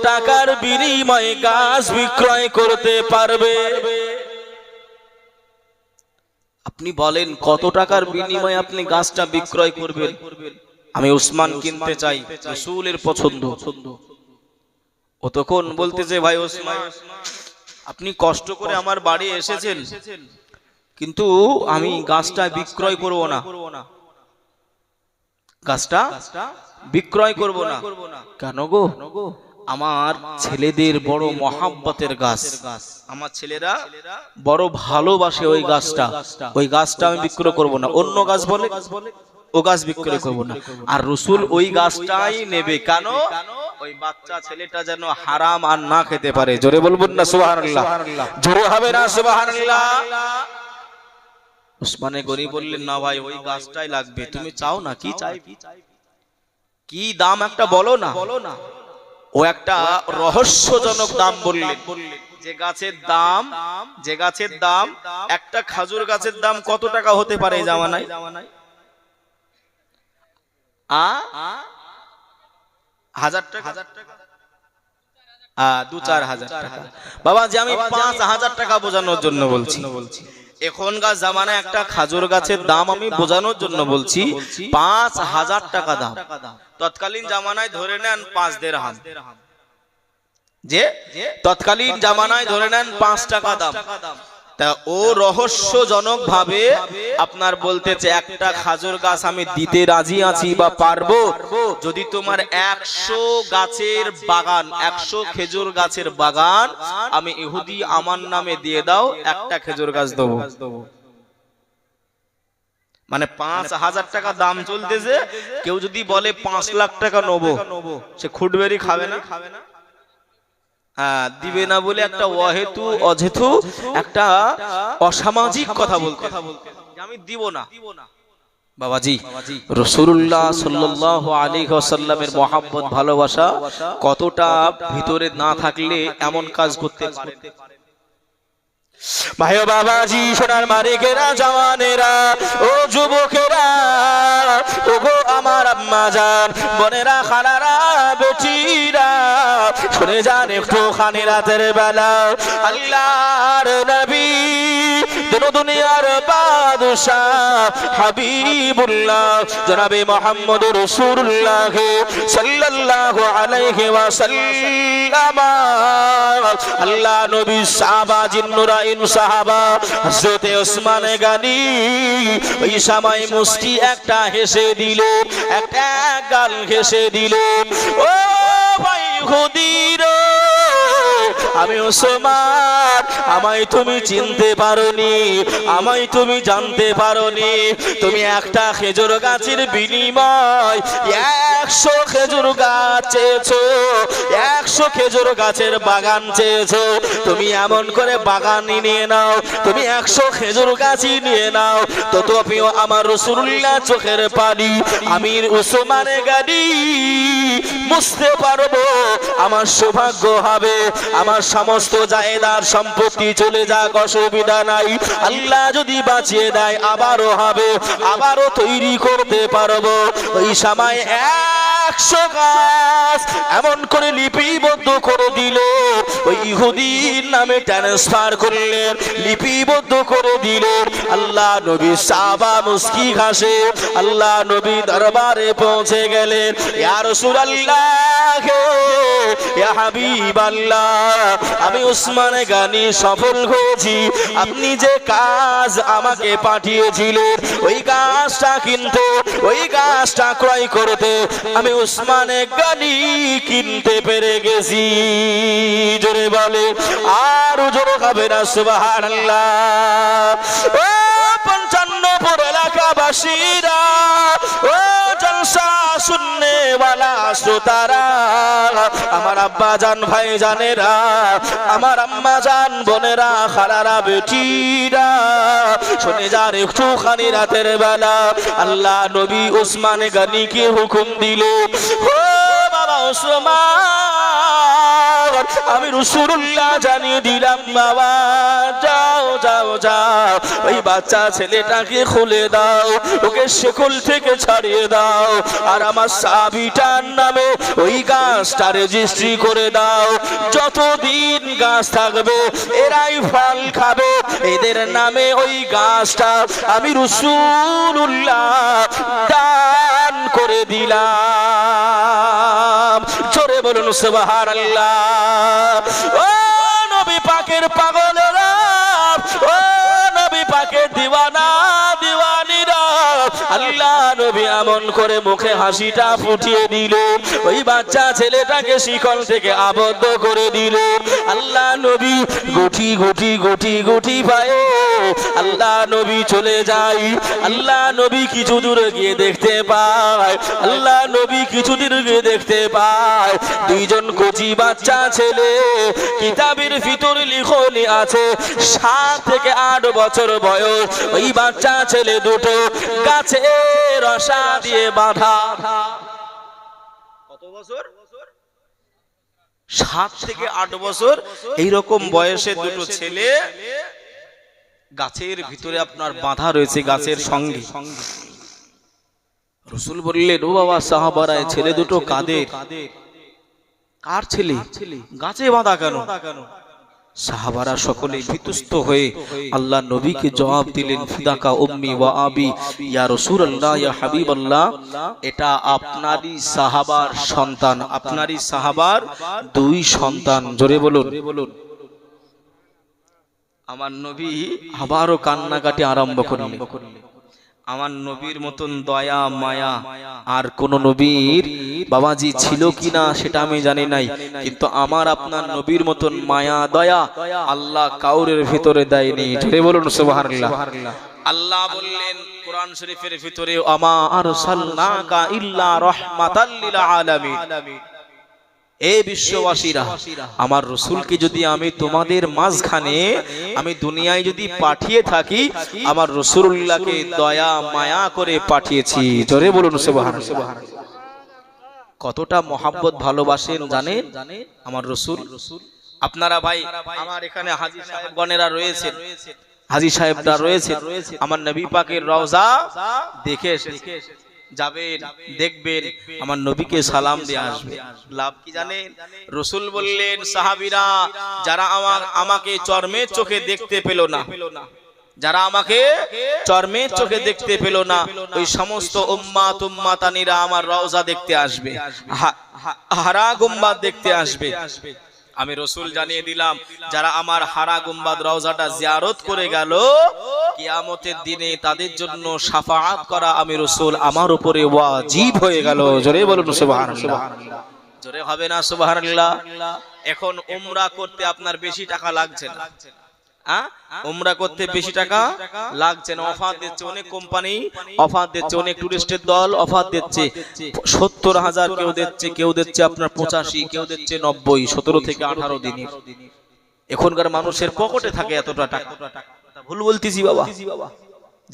টাকার বিনিময়ে গাছ বিক্রয় করতে পারবে? আপনি বলেন কত টাকার বিনিময়ে আপনি গাছটা বিক্রয় করবেন? আমি উসমান কিনতে চাই, রাসূলের পছন্দ। ও তখন বলতেছে ভাই ওসমান, আপনি কষ্ট করে আমার বাড়ি এসেছেন, কিন্তু আমি গাছটা বিক্রয় করব না, গাছটা বিক্রয় করব না। কেন গো? আমার ছেলেদের বড় মহাব্বতের গাছ, আমার ছেলেরা বড় ভালোবাসে ওই গাছটা, ওই গাছটা আমি বিক্রয় করব না। অন্য গাছ বলে ও গাছ বিক্রয় করব না। আর রাসূল ওই গাছটাই নেবে। কেন? ওই বাচ্চা ছেলেটা যেন হারাম আর না খেতে পারে। জোরে বলবেন না সুবহানাল্লাহ? জোরে হবে না সুবহানাল্লাহ? উসমানে গনি বললেন না ভাই ওই গাছটাই লাগবে। তুমি চাও না? কি চাই? কি দাম একটা বলো না। ও একটা রহস্যজনক দাম বললেন। যে গাছের দাম একটা খাজুর গাছের দাম কত টাকা হতে পারে এই জামানায়? 1000 টাকা, 2-4 হাজার টাকা। বাবা যে আমি 5000 টাকা বোঝানোর জন্য বলছি। এখনকার জামানায় একটা খাজুর গাছের দাম আমি বোঝানোর জন্য বলছি 5000 টাকা দাম। তৎকালীন জামানায় ধরে নেন 5 দিরহাম, যে তৎকালীন জামানায় ধরে নেন 5 টাকা দাম। তা ও রহস্যজনক ভাবে আপনার বলতেছে একটা খাজুর গাছ আমি দিতে রাজি আছি বা পারবো, যদি তোমার 100 গাছের বাগান, 100 খেজুর গাছের বাগান আমি ইহুদি আমার নামে দিয়ে দাও, একটা খেজুর গাছ দেবো। মানে 5000 টাকা দাম চলতেছে। কেউ যদি বলে 5 লাখ টাকা নেবো, সে খুটবেরি খাবে না? দিবে না বলে একটা অহেতু অযেথু একটা অসামাজিক কথা বলতে, আমি দিব না। বাবাজি রাসূলুল্লাহ সাল্লাল্লাহু আলাইহি ওয়াসাল্লামের মহব্বত ভালোবাসা কতটা ভিতরে না থাকলে এমন কাজ করতে পারে? ভাই বাবাজি, সোনার মানিকেরা, জওয়ানেরা, ও যুবকেরা, ও গো আমার আম্মা জান, বোনেরা, খালারা, বেটিরা, শুনে যান একটু খানি রাতের বেলা আল্লাহর নবী দুনিয়ার বাদশাহ হাবিবুল্লাহ জনাবে মুহাম্মদ রাসূলুল্লাহ সাল্লাল্লাহু আলাইহি ওয়াসাল্লাম, আল্লাহ নবী সাহাবা জিন্নুরাইন সাহাবা হযরত ওসমান গনি ওই সময় মুস্কি একটা হেসে দিল, একটা গাল হেসে দিল। ও ভাই ইহুদির, আমি ওসমান, আমায় তুমি চিনতে পারোনি, আমায় তুমি জানতে পারোনি। তুমি একটা খেজুর গাছের বিনিময় 100 খেজুর গাছ চেয়েছো, 100 খেজুর গাছের বাগান চেয়েছো। তুমি এমন করে বাগানই নিয়ে নাও, তুমি 100 খেজুর গাছই নিয়ে নাও, তথাপিও আমার রাসূলুল্লাহ চোখের পানি আমির ওসমান গনি মুছতে পারবো, আমার সৌভাগ্য হবে। আমার সমস্ত জায়েদার সম্পত্তি চলে যাক, অসুবিধা নাই। আল্লাহ যদি বাঁচিয়ে দেয় আবারও হবে, আবারও তৈরি করতে পারবো। ওই সময় 100 গাছ এমন করে লিপিবদ্ধ করে দিল, ওই ইহুদির নামে ট্রান্সফার করলেন, লিপিবদ্ধ করে দিলেন। আল্লাহ নবী সাহাবা মুস্কি হাসে আল্লাহ নবী দরবারে পৌঁছে গেলেন। ইয়া রাসূলুল্লাহ, ইয়া হাবিবাল্লাহ, আমি ওসমান গনি সফল হয়েছি। আপনি যে কাজ আমাকে পাঠিয়েছিলেন ওই গাছটা কিনতে, ওই গাছটা ক্রয় করতে আমি ওসমান গনি কিনতে পেরে গেছি। জোরে বলে, আর জোরে হবে না সুবহানাল্লাহ। ও 55 এলাকাবাসীরা, ও জলসা শুননে वाला শ্রোতারা, আমার আব্বা জান ভাই জানেরা, আমার আম্মা জান বোনেরা, খালারা বেটিরা, শুনে যান একটুখানি রাতের বেলা আল্লাহ নবী ওসমান গনিকে হুকুম দিল, ও বাবা ওসমান, আমি রাসূলুল্লাহ জানিয়ে দিলাম বাবা, যাও যাও যাও ওই বাচ্চা ছেলেটাকে খুলে দাও, ওকে শেকল থেকে ছাড়িয়ে দাও, আর আমার সাহাবীটার নামে ওই গাছটা রেজিস্ট্রি করে দাও, যতদিন গাছ থাকবে এরাই ফল খাবে, এদের নামে ওই গাছটা আমি রাসূলুল্লাহ দান করে দিলাম। জোরে বলুন সুবহানাল্লাহ। ও নবী পাকের পাগলেরা, ও নবী পাকের দিওয়ানা দিওয়ানিরা, আল্লাহ নবী এমন করে মুখে হাসিটা ফুটিয়ে দিল, ওই বাচ্চা ছেলেটাকে শিকল থেকে আবদ্ধ করে দিল। আল্লাহ নবী গুটি গুটি গুটি গুটি পায়ে আল্লাহ নবী চলে যায়। আল্লাহ নবী কিছু দূর গিয়ে দেখতে পায়, আল্লাহ নবী কিছু দূর গিয়ে দেখতে পায় দুইজন কচি বাচ্চা ছেলে, কিতাবের ভিতরে লিখনি আছে 7 থেকে 8 বছর বয়স, ওই বাচ্চা ছেলে দুটো গাছে রসা দিয়ে বাঁধা। কত বছর? 7 থেকে 8 বছর এইরকম বয়সে দুটো ছেলে গাছের ভিতরে আপনার বাঁধা রয়েছে, গাছের সঙ্গে। রাসূল বললেন, ও বাবা সাহাবারা, ছেলে দুটো কাদের? কার ছেলে? গাছে বাঁধা কেন? সাহাবারা সকলে ভীতস্ত হয়ে আল্লাহ নবীকে জবাব দিলেন, ফিদাকা উম্মি ওয়া আবি ইয়া রাসূলুল্লাহ ইয়া হাবিবাল্লাহ, এটা আপনারই সাহাবার সন্তান, আপনারই সাহাবার 2 সন্তান। জোরে বলুন। আমার নবী আবারও কান্নাকাটি আরম্ভ করলেন। আমার নবীর মতন দয়া মায়া আর কোন নবীর বাবাজি ছিল কিনা সেটা আমি জানি নাই, কিন্তু আমার আপনার নবীর মতন মায়া দয়া আল্লাহ কাউরের ভিতরে দেয়নি। জোরে বলুন সুবহানাল্লাহ। আল্লাহ বললেন কোরআন শরীফের ভিতরে, আমা আরসালনাকা ইল্লা রাহমাতাল লিল আলামিন, এ বিশ্ববাসীরা, আমার রাসূলকে যদি আমি তোমাদের মাঝখানে আমি দুনিয়ায় যদি পাঠিয়ে থাকি, আমার রাসূলুল্লাহকে দয়া মায়া করে পাঠিয়েছি। জোরে বলুন সুবহানাল্লাহ। কতটা মহব্বত ভালোবাসেন জানেন আমার রাসূল। আপনারা ভাই আমার এখানে হাজী সাহেবগণেরা রয়েছেন, হাজী সাহেবরা রয়েছেন, আমার নবী পাকের রওজা দেখে যাবেন, দেখবেন, আমার নবীকে সালাম দিয়ে আসবে। লাভ কি জানেন? রাসূল বললেন, সাহাবীরা যারা আমাকে চর্মের চোখে দেখতে পেল না, যারা আমাকে চর্মের চোখে দেখতে পেল না, ওই সমস্ত উম্মাত উম্মাতানিরা আমার রওজা দেখতে আসবে, হারা গুম্বাদ দেখতে আসবে। আমি রাসূল জানিয়ে দিলাম, যারা আমার হারা গুম্বাদ রওজাটা জিয়ারত করে গেল, কিয়ামতের দিনে তাদের জন্য শাফাআত করা আমি রাসূল আমার উপরে ওয়াজিব হয়ে গেল। জোরে বলুন সুবহানাল্লাহ। জোরে হবে না সুবহানাল্লাহ? এখন উমরা করতে আপনার বেশি টাকা লাগছে না, উমরা করতে বেশি টাকা লাগছে না। অফার দিচ্ছে অনেক কোম্পানি, অফার দিচ্ছে অনেক টুরিস্টের দল, অফার দিচ্ছে 70,000, কেউ দিচ্ছে আপনার 85, কেউ দিচ্ছে 90, 17 থেকে 18 দিনের। এখনকার মানুষের পকেটে থাকে এতটা টাকা। ভুল বলতেছি বাবা?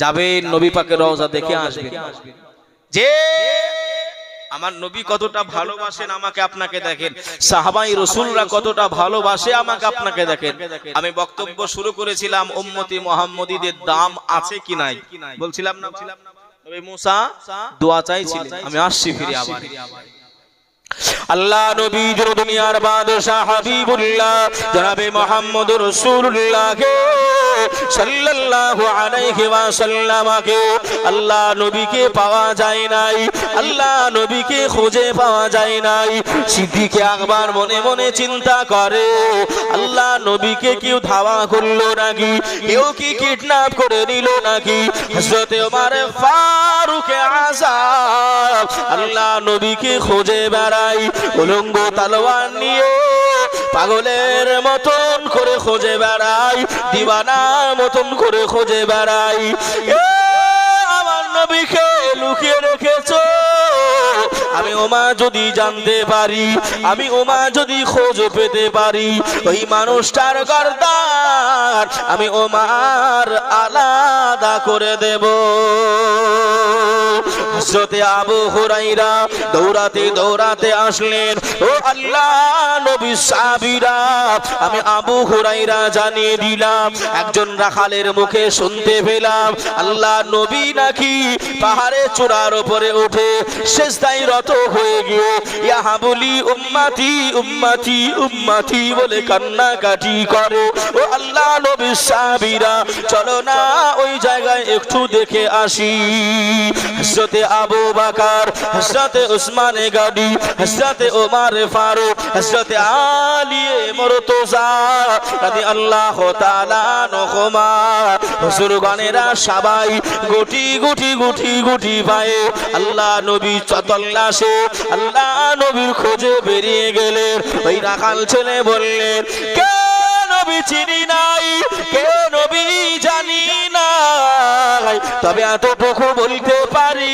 যাবেন নবী পাকের রওজা দেখে আসবেন, যে আমার নবী কতটা ভালোবাসেন আমাকে আপনাকে দেখেন, সাহাবাই রাসূলরা কতটা ভালোবাসে আমাকে আপনাকে দেখেন। আমি বক্তব্য শুরু করেছিলাম উম্মতি মুহাম্মদীদের দাম আছে কি নাই, বলছিলাম না নবী মুসা দোয়া চাইছিলেন। আমি আসছি ফিরে আবার। আল্লাহ নবী দুনিয়ার বাদশা হাবিবুল্লাহ জনাবে মুহাম্মদুর রাসূলুল্লাহকে সাল্লাল্লাহু আলাইহি ওয়াসাল্লামকে আল্লাহ নবীকে পাওয়া যায় নাই, আল্লাহ নবীকে খুঁজে পাওয়া যায় নাই। সিদ্দিক আকবর মনে মনে চিন্তা করে, আল্লাহ নবীকে কেউ ধাওয়া করলো নাকি, কেউ কি কিডন্যাপ করে নিল নাকি? হযরত ওমর ফারুক আযম আল্লাহ নবীকে খুঁজে বেড়াই, উলঙ্গ তলোয়ার নিয়ে পাগলের মতন করে খুঁজে বেড়াই, দিওয়ানার মতন করে খুঁজে বেড়াই। আমার নবীকে লুকিয়ে রেখেছো, আমি ওমা যদি জানতে পারি, আমি ওমা যদি খোঁজ পেতে পারি ওই মানুষটার গর্দান আমি ওমার আলাদা করে দেব। হযরতে আবু হুরায়রা দৌড়াতে দৌড়াতে আসলেন। ও আল্লাহ নবী সাহাবীরা, আমি আবু হুরায়রা জানিয়ে দিলাম, একজন রাখালের মুখে শুনতে পেলাম আল্লাহ নবী নাকি পাহাড়ে চূড়ার উপরে উঠে সিজদায় রত হয়ে গিয়ে ইয়া হাবুলি উম্মতি উম্মতি উম্মতি বলে কান্নাকাটি করে। ও আল্লাহ নবী সাহাবীরা, চলো না ওই জায়গায় একটু দেখে আসি। হযরতে আবু বকর, হযরতে উসমান গনি, হযরতে ওমর ফারুক, হযরতে আলী মুর্তজা রাদিয়াল্লাহু তাআলা আনহুমা হুজুরগণেরা সবাই গুটি গুটি গুটি গুটি পায়ে আল্লাহ নবী তল্লাশে আল্লাহ নবীর খোঁজে বেরিয়ে গেলেন। ওই রাখাল ছেলে বললেন, কে নবী চিনি নাই, কে নবী জানি নাই, তবে এতটুকু বলতে পারি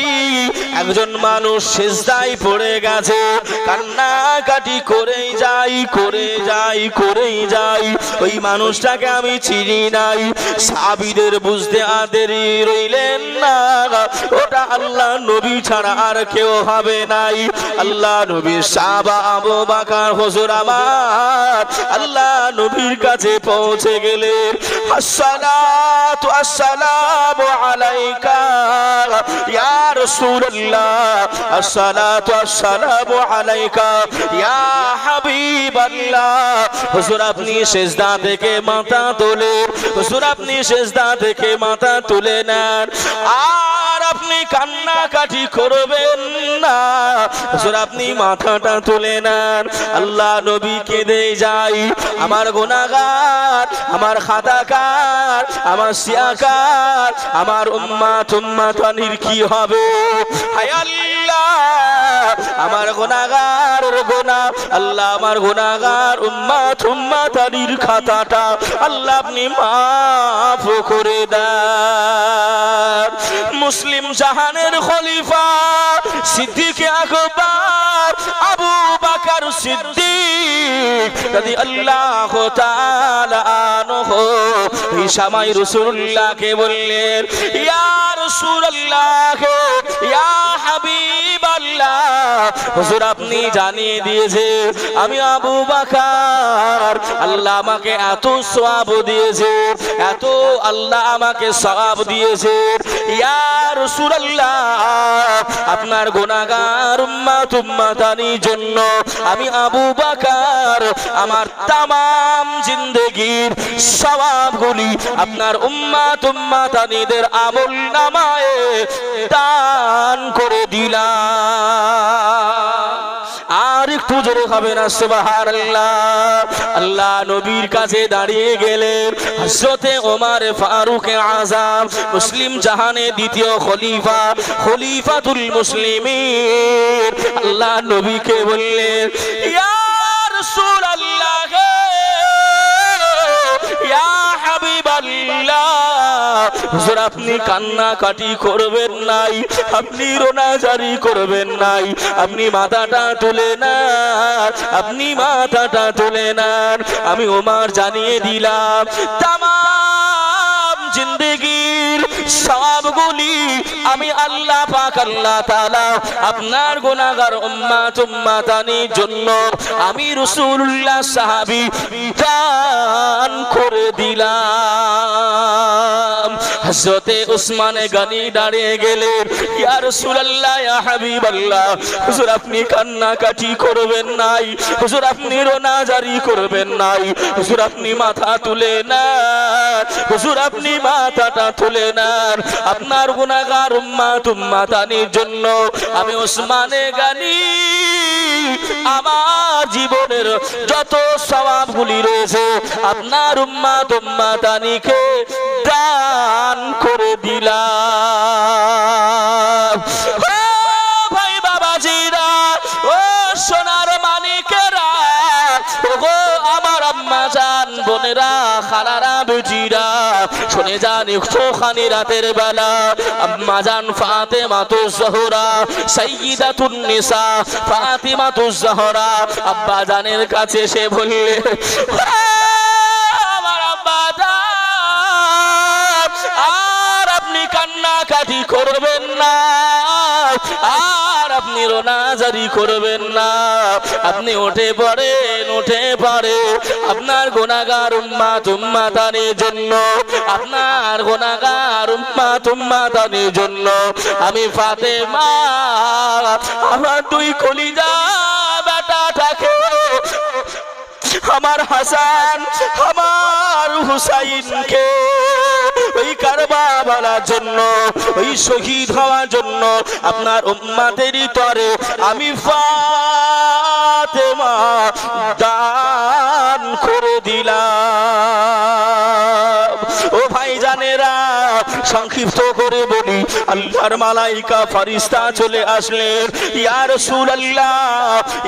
একজন মানুষ সিজদায় পড়ে গেছে, কান্নাকাটি করেই যাই করেই যাই করেই যাই, ওই মানুষটাকে আমি চিনি নাই। সাহাবীদের বুঝতে দেরি রইলেন না, ওটা আল্লাহ নবী ছাড়া আর কেউ হবে নাই। আল্লাহ নবীর সাহাবা আবু বকর হুজুর আমার আল্লাহ নবীর কাছে পৌঁছে গেলেন। আসসালাতু আসসালামু আলাইকা ইয়া রাসূলুল্লাহ, আসসালাতু আসসালামু আলাইকা ইয়া হাবিবাল্লাহ। হুজুর আপনি সিজদা থেকে মাথা তোলেন, হুজুর আপনি সিজদা থেকে মাথা তুলে নেন, আর আপনি কান্নাকাটি করবেন না, হুজুর আপনি মাথাটা তুলে নেন। আল্লাহ নবী কেঁদে যাই, আমার গুনাহগার, আমার খাতাকার, আমার সিয়াকার, আমার উম্মাত উম্মাতানির কি হবে? হায় আল্লাহ, আমার গুনাহগার গুনাহ আল্লাহ, আমার গুনাহগার উম্মাত উম্মাতানির খাতাটা আল্লাহ আপনি মাফ করে দেন। মুসলিম জাহানের খলিফা সিদ্দিক আকবর আবু বকর সিদ্দিক রাদিয়াল্লাহু তাআলা আনহু এই সময় রাসূলুল্লাহকে বললেন, ইয়া রাসূলুল্লাহ, ইয়া হাবিবাল্লাহ, হুজুর আপনি জানিয়ে দিয়েছে আমি আবু বকর, আল্লাহ আমাকে এত সওয়াব দিয়েছে, এত আল্লাহ আমাকে সওয়াব দিয়েছে। ইয়া রাসূলুল্লাহ, আপনার গুনাহগার উম্মাত উম্মাতানির জন্য আমি আবু বকর আমার তামাম জিন্দেগীর সওয়াবগুলি আপনার উম্মাত উম্মাতানিদের আমলনামায়ে দান করে দিলাম। আর একটু জোরে হবে না সুবহানাল্লাহ। আল্লাহ নবীর কাছে দাঁড়িয়ে গেলেন হযরতে ওমর ফারুক আযম, মুসলিম জাহানে দ্বিতীয় খলিফা, খলিফাতুল মুসলিমিন। আল্লাহ নবীকে বললেন, ইয়া রাসূলুল্লাহ, ইয়া হাবিবাল্লাহ, হুজুর আপনি কান্নাকাটি করবেন নাই, আপনি রোনাজারি করবেন নাই, আপনি মাথাটা তুলে নেন, আপনি মাথাটা তুলে নেন। আমি ওমর জানিয়ে দিলাম তামাম জিন্দেগীর সওয়াবগুলি আমি আল্লাহ পাক আল্লাহ তাআলা আপনার গুনাহগার উম্মাত উম্মাতানির জন্য আমি রাসূলুল্লাহ সাহাবী দান করে দিলাম। হযরতে উসমান গনি দাঁড়িয়ে গেলেন, ইয়া রাসূলুল্লাহ, ইয়া হাবিবাল্লাহ, হুজুর আপনি কান্নাকাটি করবেন নাই, হুজুর আপনি রোনাজারি করবেন নাই, হুজুর আপনি মাথা তুলে নেন, হুজুর আপনি মাথাটা তুলে নেন, আপনার গুনাহগার উম্মাত উম্মাতানির জন্য আমি উসমান গনি আমার জীবনের যত সওয়াবগুলি রয়েছে আপনার উম্মাত উম্মাতানিকে দান করে দিলাম। ও ভাই বাবাজিরা, ও সোনার মানিকেরা, ও আমার আম্মা জান বোনেরা, খালারা, বেটিরা শুনে যান একটুখানি রাতের বেলা আম্মা জান ফাতেমাতুজ জোহরা সাইয়্যিদাতুন নিসা ফাতেমাতুজ জোহরা আব্বা জানের কাছে এসে বললে আমার আব্বা জান আর আপনি কান্নাকাটি করবেন না আর আপনি রোনাজারি করবেন না আপনি উঠে পড়ে আপনার গুনাহগার উম্মাতানির জন্য আপনার গুনাহগার উম্মাতানির জন্য আমি ফাতেমা আমার দুই কলিজা বেটাটাকে আমার হাসান আমার হুসাইনকে ওই কারবালার জন্য ওই শহীদ হওয়ার জন্য আপনার উম্মতেরই তরে আমি ফাতেমা দান করে দিলাম। ও ভাইজানেরা সংক্ষিপ্ত করে বলি আল্লাহর মালাইকা ফেরেশতা চলে আসলেন ইয়া রাসূলুল্লাহ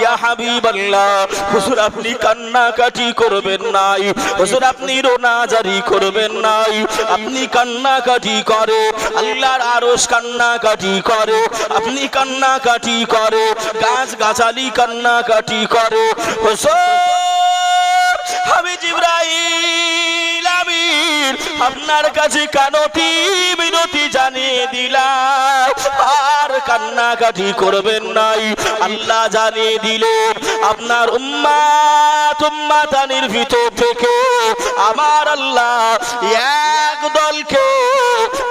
ইয়া হাবিবাল্লাহ হুজুর আপনি কান্নাকাটি করবেন নাই হুজুর আপনি রোনাজারি করবেন নাই আপনি কান্নাকাটি করে আল্লাহর আরশ কান্নাকাটি করে আপনি কান্নাকাটি করে গাছ গাছালি কান্নাকাটি করে হুজুর আমি জিবরাইল আমিন আপনার কাছে বিনতি জানিয়ে দিলাম আর কান্নাকাটি করবেন নাই আল্লাহ জানিয়ে দিলেন আপনার উম্মাতানির ভিতর থেকে আমার আল্লাহ এক দলকে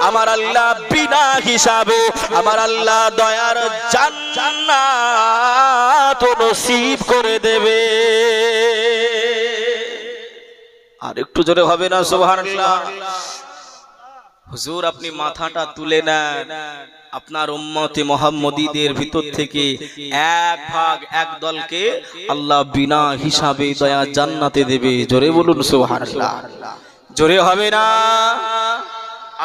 আমার আল্লাহ বিনা হিসাবে আমার আল্লাহ দয়ার জান্নাত নসিব করে দেবে। আর একটু জোরে হবে না সুবহানাল্লাহ। হুজুর আপনি মাথাটা তুলে নেন আপনার উম্মতে মুহাম্মদীদের ভিতর থেকে এক ভাগ এক দলকে আল্লাহ বিনা হিসাবে দয়া জান্নাতে দেবে। জোরে বলুন সুবহানাল্লাহ। জোরে হবে না।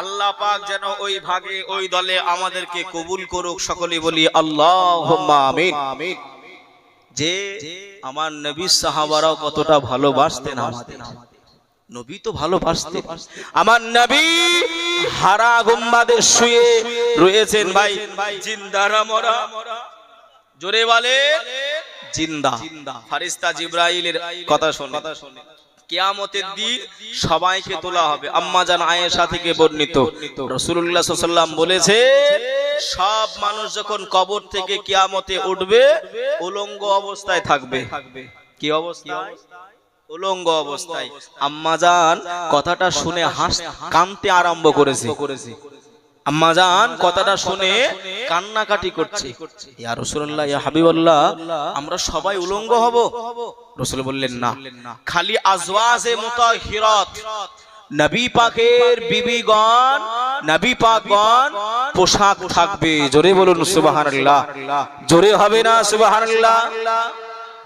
আল্লাহ পাক যেন ওই ভাগে ওই দলে আমাদেরকে কবুল করুক। সকলে বলি আল্লাহুম্মা আমিন। যে আমার নবী সাহাবারাও কতটা ভালোবাসতেন আমাদের নবী তো ভালোবাসতেন। আমার নবী হারা গুম্বাদে শুয়ে রয়েছেন ভাই জিন্দা না মরা? জোরে বলে জিন্দা। ফেরেশতা জিবরাইলের কথা শুনে কিয়ামতের দিন সবাইকে তোলা হবে। আম্মা জান আয়েশা থেকে বর্ণিত রাসূলুল্লাহ সাল্লাল্লাহু আলাইহি ওয়াসাল্লাম বলেছে সব মানুষ যখন কবর থেকে কিয়ামতে উঠবে উলঙ্গ অবস্থায় থাকবে। কি অবস্থায়? উলঙ্গ অবস্থায়। আম্মা জান কথাটা শুনে কাঁদতে আরম্ভ করেছে। আম্মা জান কথাটা শুনে কান্নাকাটি করছে। ইয়া রাসূলুল্লাহ ইয়া হাবিবাল্লাহ আমরা সবাই উলঙ্গ হব? রাসূল বললেন না, খালি আজওয়াজে মুতাহহিরাত নবী পাকের বিবিগণ নবী পাকগণ পোশাক থাকবে। জোরে বলুন সুবহানাল্লাহ। জোরে হবে না সুবহানাল্লাহ?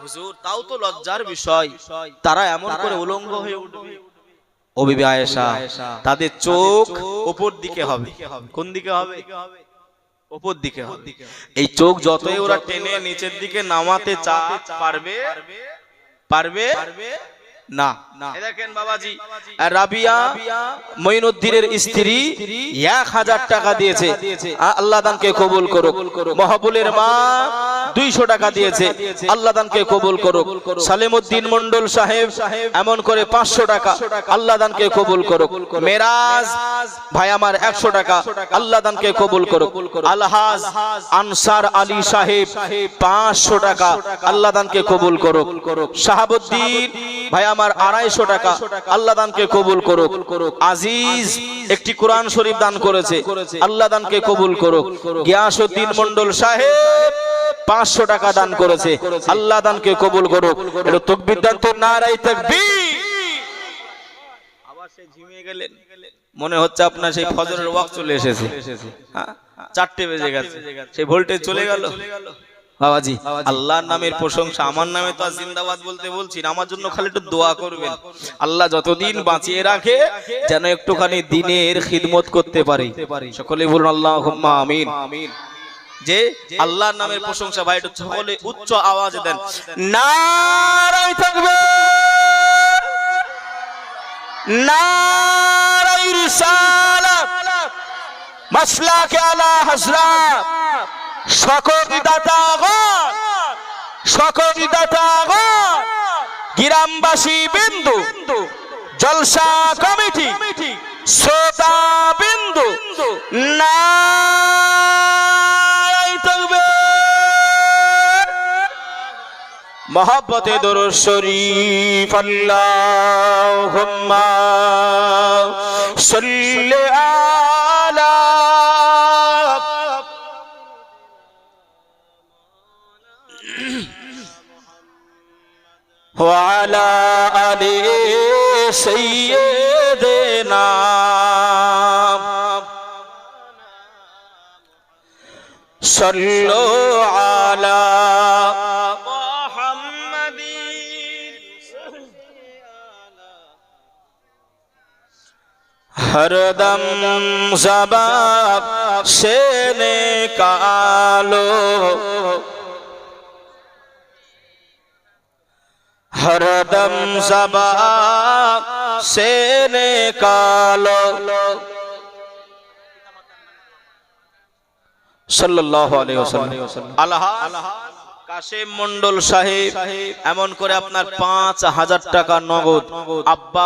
হুজুর তাও তো লজ্জার বিষয়, তারা এমন করে উলঙ্গ হয়ে উঠবে। ও বিবি আয়েশা তাদের চোখ উপর দিকে হবে। কোন দিকে হবে? উপর দিকে হবে। এই চোখ যতই ওরা টেনে নিচের দিকে নামাতে পারবে না। দেখেন বাবাজি রাবিয়া মঈনুদ্দিনের স্ত্রী 1000 টাকা দিয়েছে, আল্লাহ দানকে কবুল করুক। মাহবুবের মা 200 টাকা দিয়েছে, আল্লাহ দানকে কবুল করুক। সালেমউদ্দিন মন্ডল সাহেব এমন করে 500 টাকা, আল্লাহ দানকে কবুল করুক। মেরাজ ভাই আমার 100 টাকা, আল্লাহ দানকে কবুল করুক। আলহাজ আনসার আলী সাহেব 500 টাকা, আল্লাহ দানকে কবুল করুক। শাহাবুদ্দিন ভাই আমার 250 টাকা, আল্লাহ দানকে কবুল করুক। আজিজ একটি কোরআন শরীফ দান করেছে, আল্লাহ দানকে কবুল করুক। গিয়াসউদ্দিন মন্ডল সাহেব 500 টাকা দান করেছে, আল্লাহ দানকে কবুল করুক। এটা তাকবীর দান তো নারায়ে তাকবীর। আবার সে ঝিমিয়ে গেলেন, মনে হচ্ছে আপনার সেই ফজরের ওয়াক্ত চলে এসেছে। 4টে বেজে গেছে, সেই ভোল্টেজ চলে গেল। বাবাজি আল্লাহর নামের প্রশংসা, আমার নামে তো জিন্দাবাদ বলতে বলছি না, আমার জন্য খালি একটু দোয়া করবেন। আল্লাহ যতদিন বাঁচিয়ে রাখে যেন একটুখানি দ্বীনের খিদমত করতে পারি। সকলে বলুন আল্লাহুম্মা আমিন। যে আল্লাহর নামের প্রশংসা ভাই একটু সকলে উচ্চ আওয়াজে দেন নারায়ে তাকবীর। নারায়ে রিসালাত মাসলাকে আলা হযরত সকল দাতাগণ গ্রামবাসী বিন্দু জলসা কমিটি শ্রোতা বিন্দু নারায়ে তাকবীর মোহাব্বতে দরুদ শরীফ আল্লাহুম্মা সাল্লি আলা وعلى آل سيدنا صلوا على محمد हरदम ज़बान से निकालो हरदम ज़बान से निकालो सल्लल्लाहु अलैहि वसल्लम। আলহাজ কাশেম মন্ডল সাহেব এমন করে আপনার 5000 টাকা নগদ আব্বা